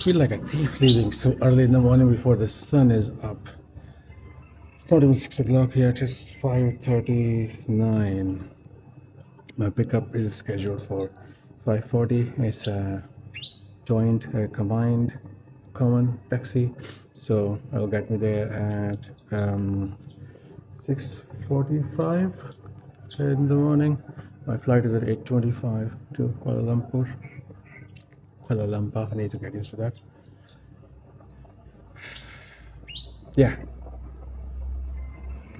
Feel like a thief leaving so early in the morning before the sun is up. It's not even 6 o'clock yet, it's 5:39. My pickup is scheduled for 5:40. It's a joint, combined, common taxi. So it'll get me there at 6:45 in the morning. My flight is at 8:25 to Kuala Lumpur. Kuala Lumpur, I need to get used to that. Yeah,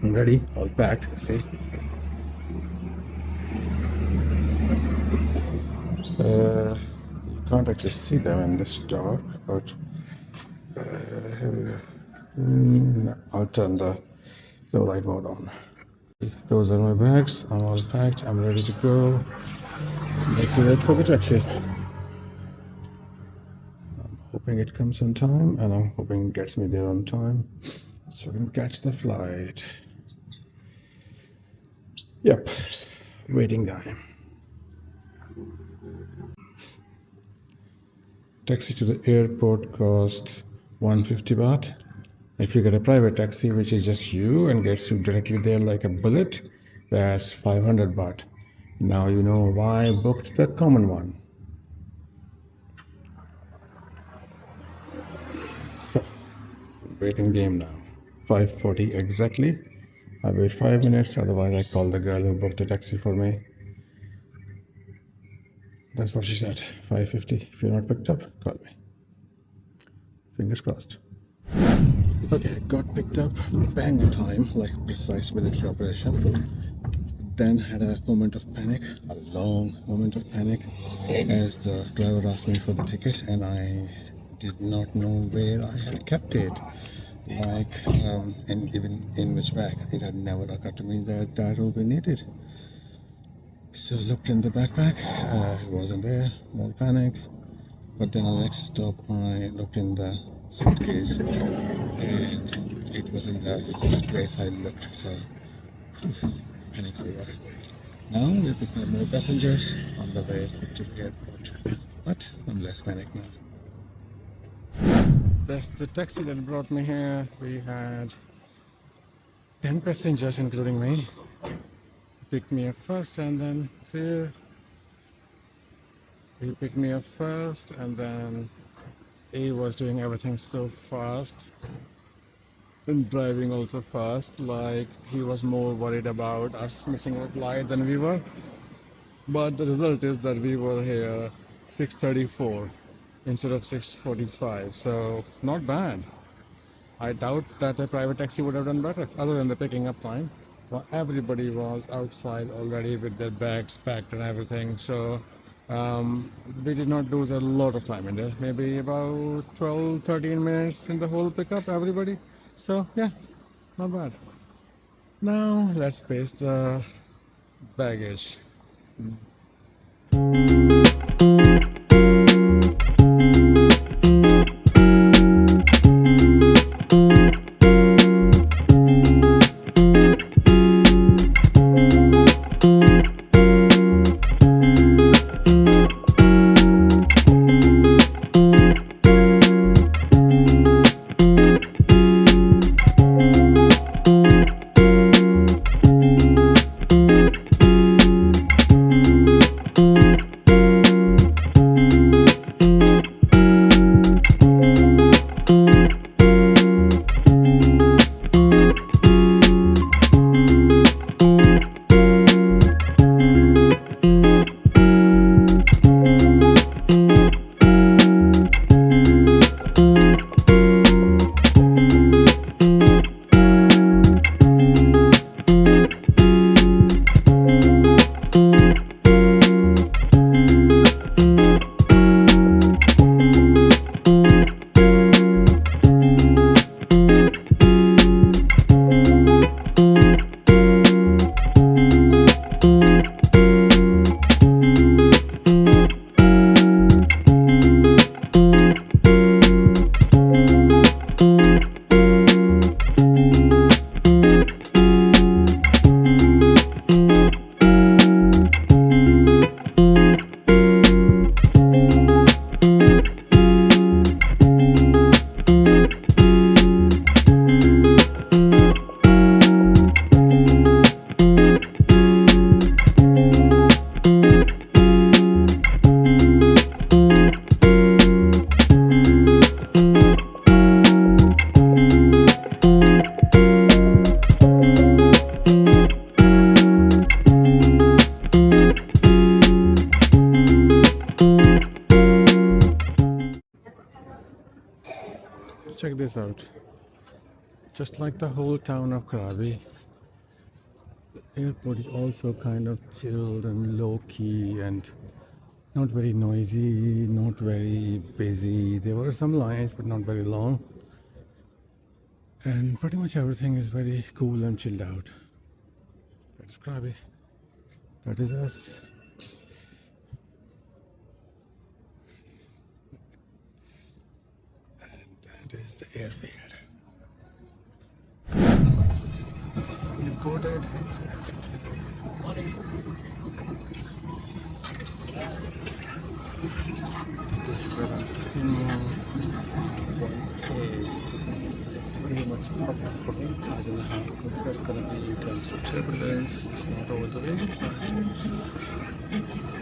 I'm ready, all packed. See, you can't actually see them in this dark, but here we go. No, I'll turn the low light mode on. Those are my bags. I'm all packed. I'm ready to go. Make to wait for the taxi. Hoping it comes on time, and I'm hoping it gets me there on time so I can catch the flight. Yep, waiting time. Taxi to the airport cost 150 baht. If you get a private taxi, which is just you and gets you directly there like a bullet, that's 500 baht. Now you know why I booked the common one. So, waiting game now. 5:40 exactly. I wait 5 minutes, otherwise I call the girl who booked the taxi for me. That's what she said. 5:50. If you're not picked up, call me. Fingers crossed. Okay, got picked up bang on time, like precise military operation. Then had a moment of panic, a long moment of panic, as the driver asked me for the ticket and I did not know where I had kept it. And even in which bag. It had never occurred to me that that will be needed. So looked in the backpack, it wasn't there, more panic. But then on the next stop, I looked in the suitcase and it was in the first place I looked. So panic over. Now we're picking up more passengers on the way to the airport. But I'm less panicked now. That's the taxi that brought me here. We had 10 passengers, including me. Picked me up first, and then he picked me up first, and then he was doing everything so fast and driving also fast, like he was more worried about us missing our flight than we were. But the result is that we were here 6:34 instead of 6:45, so not bad. I doubt that a private taxi would have done better, other than the picking up time. Well, everybody was outside already with their bags packed and everything, so we did not lose a lot of time in there. Maybe about 12-13 minutes in the whole pickup, everybody. So yeah, not bad. Now let's paste the baggage. Check this out. Just like the whole town of Krabi, the airport is also kind of chilled and low key and not very noisy, not very busy. There were some lines, but not very long. And pretty much everything is very cool and chilled out. That's Krabi. That is us. And that is the airfield. Imported. This is where I'm sitting. Pretty much up for 8.5. If that's gonna be in terms of turbulence, it's not over the way, but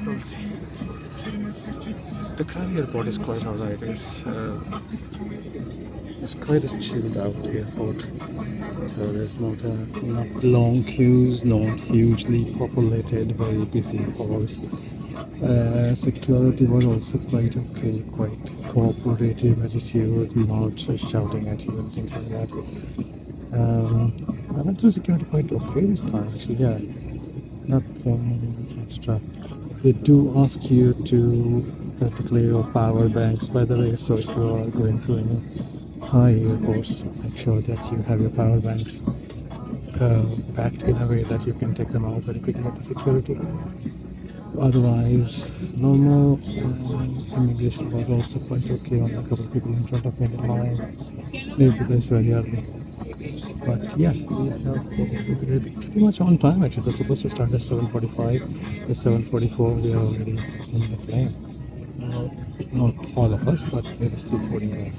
we'll see. The Krabi airport is quite alright. It's quite a chilled out airport. So there's not long queues, not hugely populated, very busy halls. Security was also quite okay, quite cooperative attitude, not shouting at you and things like that. I went through security quite okay this time, actually. Yeah, nothing extra. They do ask you to declare your power banks, by the way. So if you are going to any Thai airports, make sure that you have your power banks packed in a way that you can take them out very quickly at the security. Otherwise, normal immigration was also quite okay. Only a couple of people in front of me in the line, maybe because very early. But yeah, we're pretty much on time actually. We're supposed to start at 7:45. At 7:44, we are already in the plane. Not all of us, but we're still boarding in.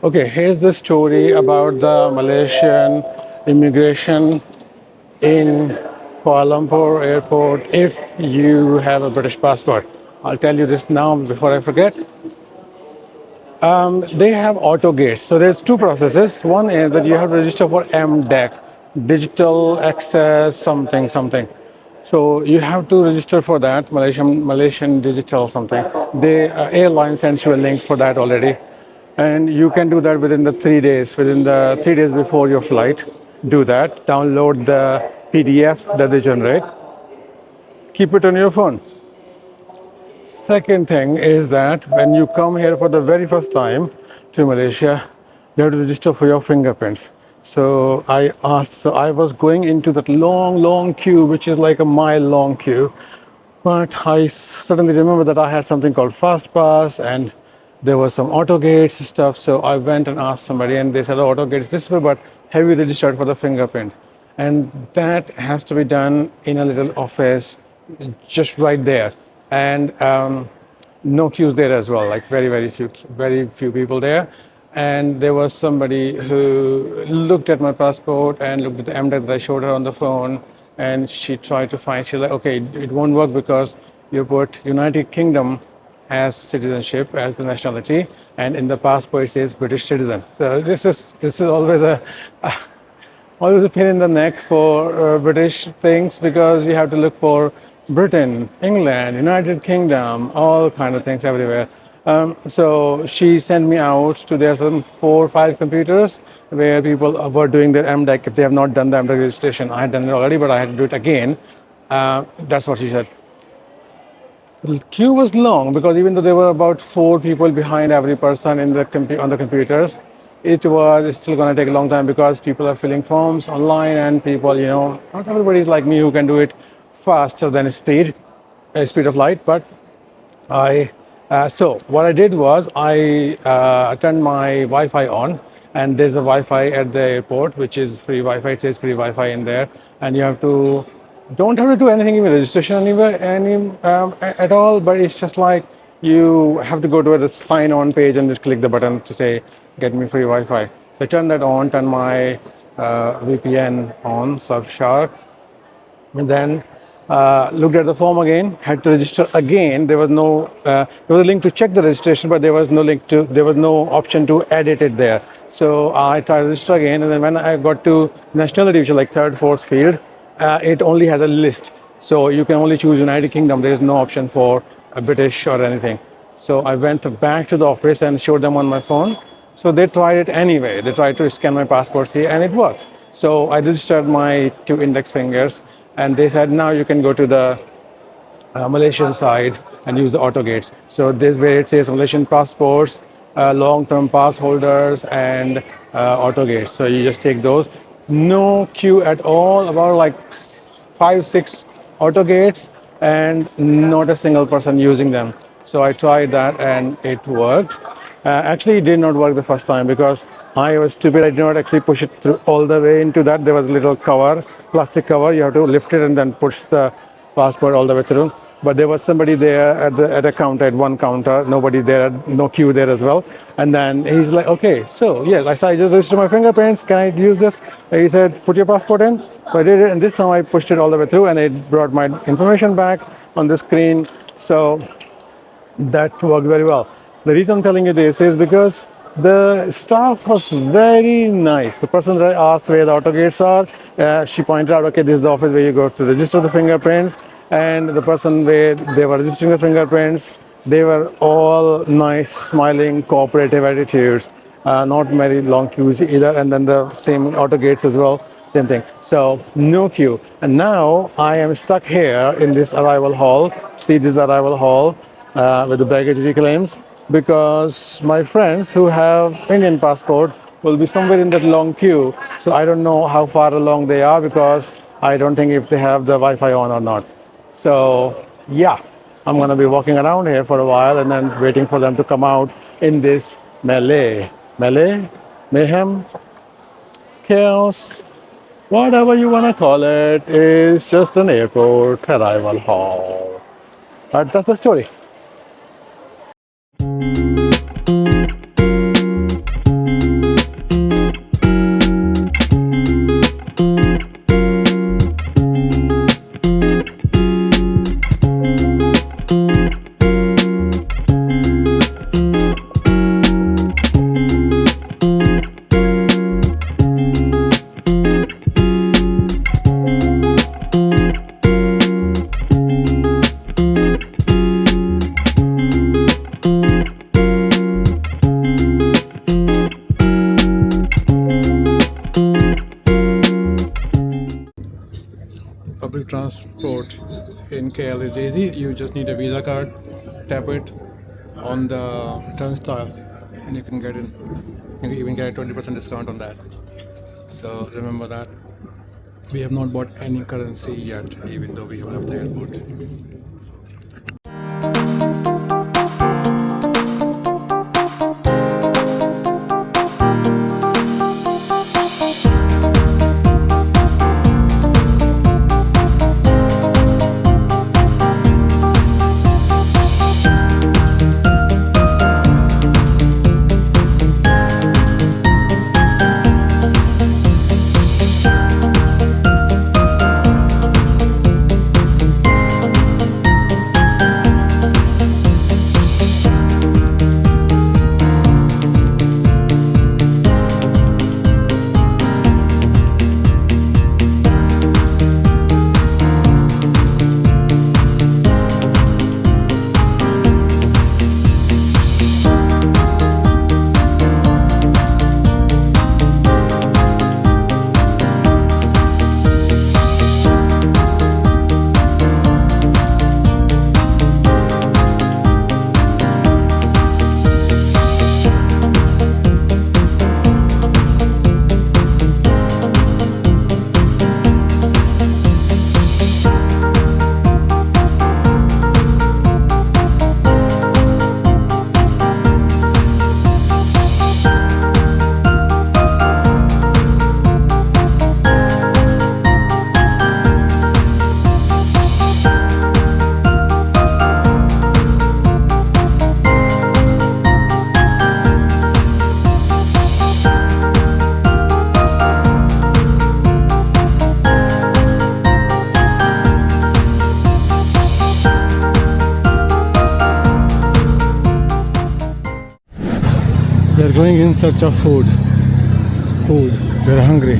Okay, here's the story about the Malaysian immigration in Kuala Lumpur airport if you have a British passport. I'll tell you this now before I forget. They have auto gates. So there's two processes. One is that you have to register for MDAC, Digital Access something something. So you have to register for that, Malaysian Digital something. The airline sends you a link for that already. And you can do that within the 3 days, within the 3 days before your flight. Do that, download the PDF that they generate, keep it on your phone. Second thing is that when you come here for the very first time to Malaysia, you have to register for your fingerprints. So I was going into that long queue, which is like a mile long queue. But I suddenly remembered that I had something called Fast Pass and there was some auto gates stuff. So I went and asked somebody and they said, oh, auto gates this way, but have you registered for the fingerprint? And that has to be done in a little office just right there. And no queues there as well, like very few people there. And there was somebody who looked at my passport and looked at the MDAC that I showed her on the phone, and she tried to find, she's like, okay, it won't work because you put United Kingdom as citizenship, as the nationality, and in the passport it says British citizen. So this is always a pain in the neck for British things because you have to look for Britain, England, United Kingdom, all kind of things everywhere. So she sent me out to, there's some 4 or 5 computers where people were doing their MDAC if they have not done the MDAC registration. I had done it already, but I had to do it again. That's what she said. The queue was long because even though there were about 4 people behind every person in the on the computers, it was still going to take a long time because people are filling forms online and people, not everybody is like me who can do it faster than speed of light. But so what I did was I turned my Wi-Fi on, and there's a Wi-Fi at the airport, which is free Wi-Fi. It says free Wi-Fi in there, and you don't have to do anything, even registration anywhere, at all. But it's just like you have to go to the sign-on page and just click the button to say get me free Wi-Fi. So I turned that on, turned my VPN on Surfshark, and then looked at the form again, had to register again. There was no there was a link to check the registration, but there was no option to edit it there. So I tried to register again, and then when I got to nationality, which is like third, fourth field, it only has a list. So you can only choose United Kingdom. There is no option for a British or anything. So I went back to the office and showed them on my phone. So they tried it anyway. They tried to scan my passport, see, and it worked. So I registered my two index fingers, and they said now you can go to the Malaysian side and use the auto gates. So this where it says Malaysian passports, long-term pass holders, and auto gates. So you just take those. No queue at all. About like 5, 6 auto gates, and not a single person using them. So I tried that and it worked. Actually, it did not work the first time because I was stupid. I did not actually push it through all the way into that. There was a little cover, plastic cover. You have to lift it and then push the passport all the way through. But there was somebody there at a counter, at one counter, nobody there, no queue there as well. And then he's like, okay, so yes, I said, I just registered my fingerprints. Can I use this? And he said, put your passport in. So I did it, and this time I pushed it all the way through, and it brought my information back on the screen. So that worked very well. The reason I'm telling you this is because the staff was very nice. The person that I asked where the auto gates are, she pointed out, okay, this is the office where you go to register the fingerprints. And the person where they were registering the fingerprints, they were all nice, smiling, cooperative attitudes. Not very long queues either, and then the same auto gates as well, same thing. So no queue. And now I am stuck here in this arrival hall. See this arrival hall with the baggage reclaims, because my friends who have Indian passport will be somewhere in that long queue. So I don't know how far along they are, because I don't think if they have the Wi-Fi on or not. So yeah, I'm gonna be walking around here for a while and then waiting for them to come out in this melee, mayhem, chaos, whatever you wanna call it. Is just an airport arrival hall. But that's the story. Public transport in KL is easy. You just need a Visa card, tap it on the turnstile, and you can get in. You can even get a 20% discount on that. So remember that. We have not bought any currency yet, even though we have left the airport. We are going in search of food. Food. We are hungry.